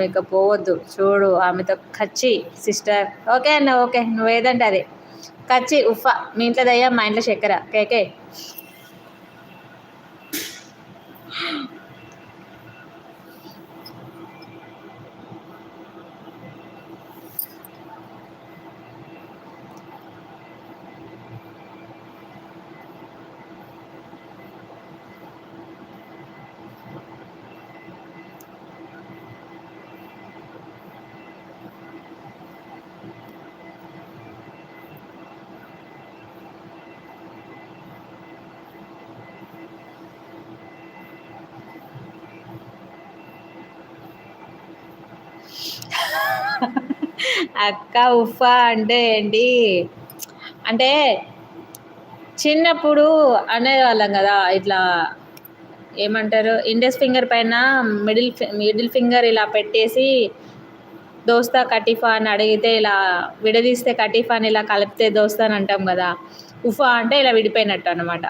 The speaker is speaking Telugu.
ఇక పోవద్దు చూడు ఆమెతో కచ్చి సిస్టర్. ఓకే అన్న, ఓకే, నువ్వు ఏదంటే అది. కచ్చి ఉఫా, మీ ఇంట్లో దయ్యా, మా ఇంట్లో చక్కెర. కేకే. అక్క ఉఫా అంటే ఏంటి అంటే చిన్నప్పుడు అనేవాళ్ళం కదా ఇట్లా, ఏమంటారు, ఇండెక్స్ ఫింగర్ పైన మిడిల్ ఫింగర్ ఇలా పెట్టేసి దోస్తా కటీఫా అని అడిగితే ఇలా విడదీస్తే కటీఫా అని ఇలా కలిపితే దోస్తా అని అంటాం కదా. ఉఫా అంటే ఇలా విడిపోయినట్టు అనమాట.